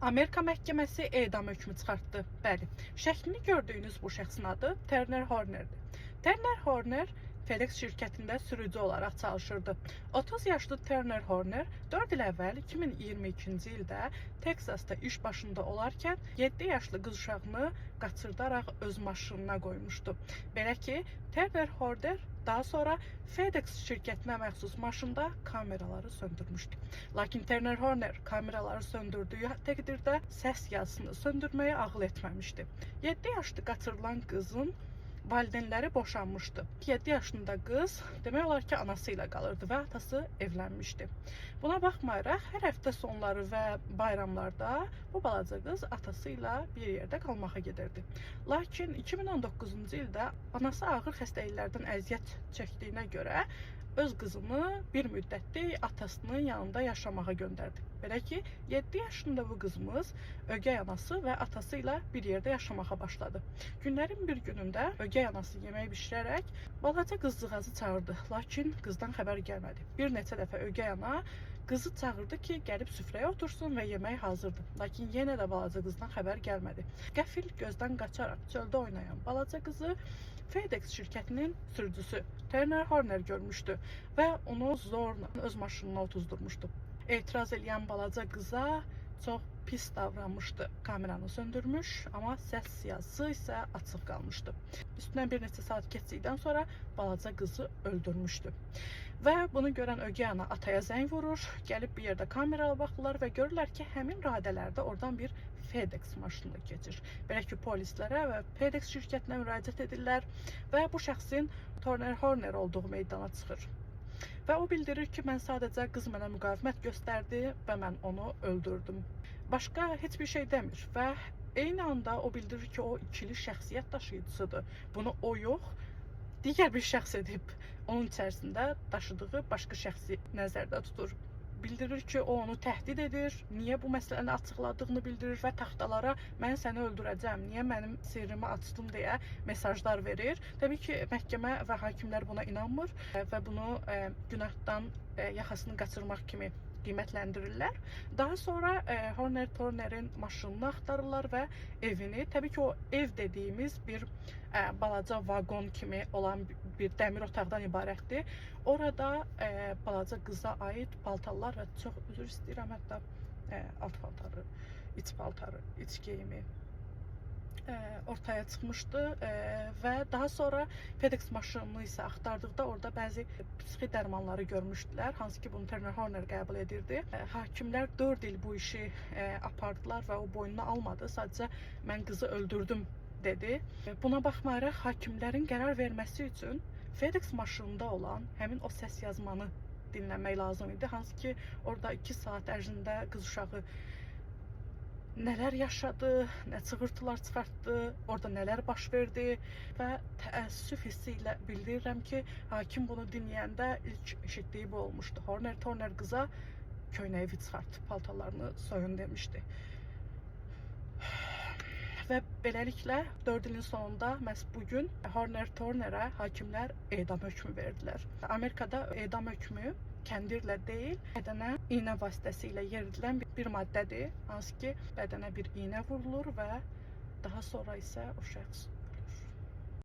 Amerika məhkəməsi edam hökmü çıxartdı. Bəli, şəklini gördüyünüz bu şəxsin adı Turner Hornerdir. Turner Horner FedEx şirkətində sürücü olaraq çalışırdı. 30 yaşlı Turner Horner 4 il əvvəl 2022-ci ildə Teksasda iş başında olarkən 7 yaşlı qız uşağını qaçırdaraq öz maşınına qoymuşdu. Belə ki, Turner Horner daha sonra FedEx şirkətinə məxsus maşında kameraları söndürmüşdü. Lakin Turner Horner kameraları söndürdüyü təqdirdə səs yazısını söndürməyə ağıl etməmişdi. 7 yaşlı qaçırılan qızın valideynləri boşanmışdı. 7 yaşında qız demək olar ki, anası ilə qalırdı və atası evlənmişdi. Buna baxmayaraq, hər həftə sonları və bayramlarda bu balaca qız atası ilə bir yerdə qalmağa gedirdi. Lakin 2019-cu ildə anası ağır xəstəliklərdən əziyyət çəkdiyinə görə öz qızını bir müddətlik atasının yanında yaşamağa göndərdi. Belə ki, 7 yaşında bu qızımız ögey anası və atası ilə bir yerdə yaşamağa başladı. Günlərin bir günündə ögey anası yemək bişirərək balaca qızcığazı çağırdı. Lakin qızdan xəbər gəlmədi. Bir neçə dəfə ögey ana qızı çağırdı ki, gəlib süfrəyə otursun və yemək hazırdır. Lakin yenə də balaca qızdan xəbər gəlmədi. Qəfil gözdən qaçaraq çöldə oynayan balaca qızı FedEx şirkətinin sürücüsü Turner Horner görmüşdü və onu zorla öz maşınına otuzdurmuşdu. Etiraz edən balaca qıza çox pis davranmışdı. Kameranı söndürmüş, amma səs yazısı isə açıq qalmışdı. Üstündən bir neçə saat keçdikdən sonra balaca qızı öldürmüşdü. Və bunu görən ögey ana ataya zəng vurur, gəlib bir yerdə kameraya baxırlar və görürlər ki, həmin radələrdə oradan bir FedEx maşını keçir. Belə ki, polislərə və FedEx şirkətinə müraciət edirlər və bu şəxsin Turner Horner olduğu meydana çıxır. Və o bildirir ki, mən sadəcə qız mənə müqavimət göstərdi və mən onu öldürdüm. Başqa heç bir şey demir və eyni anda o bildirir ki, o ikili şəxsiyyət daşıyıcısıdır. Bunu o yox, digər bir şəxs edib. Onun içərisində daşıdığı başqa şəxsi nəzərdə tutur. Bildirir ki, o onu təhdid edir, niyə bu məsələni açıqladığını bildirir və taxtalara mən səni öldürəcəm, niyə mənim sirrimi açdın deyə mesajlar verir. Təbii ki, məhkəmə və hakimlər buna inanmır və bunu günahdan yaxasını qaçırmaq kimi qiymətləndirirlər. Daha sonra Horner Turner'in maşınını axtarırlar və evini, təbii ki, o ev dediyimiz bir balaca vaqon kimi olan bir dəmir otaqdan ibarətdir. Orada balaca qıza aid paltarlar və çox üzr istəyirəm, hətta alt paltarı, iç paltarı, iç geyimi ortaya çıxmışdı və daha sonra FedEx maşınını isə axtardıqda orada bəzi psixi dərmanları görmüşdülər, hansı ki bunu Turner Horner qəbul edirdi. Hakimlər 4 il bu işi apardılar və o boynuna almadı, sadəcə mən qızı öldürdüm dedi. Buna baxmayaraq hakimlərin qərar verməsi üçün FedEx maşınında olan həmin o səs yazmanı dinləmək lazım idi, hansı ki orada 2 saat ərzində qız uşağı nələr yaşadı, nə çığırtılar çıxartdı, orada nələr baş verdi və təəssüf hissi ilə bildirirəm ki, hakim bunu dinləyəndə ilk eşitdiyi bu olmuşdu. Horner Turner qıza köynəyi çıxartıb paltarlarını soyun demişdi. Və beləliklə 4 ilin sonunda məhz bugün Horner Turner'ə hakimlər edam hökmü verdilər. Amerikada edam hökmü kəndirlə deyil, bədənə iynə vasitəsilə yeridilən bir maddədir, hansı ki bədənə bir iynə vurulur və daha sonra isə o şəxs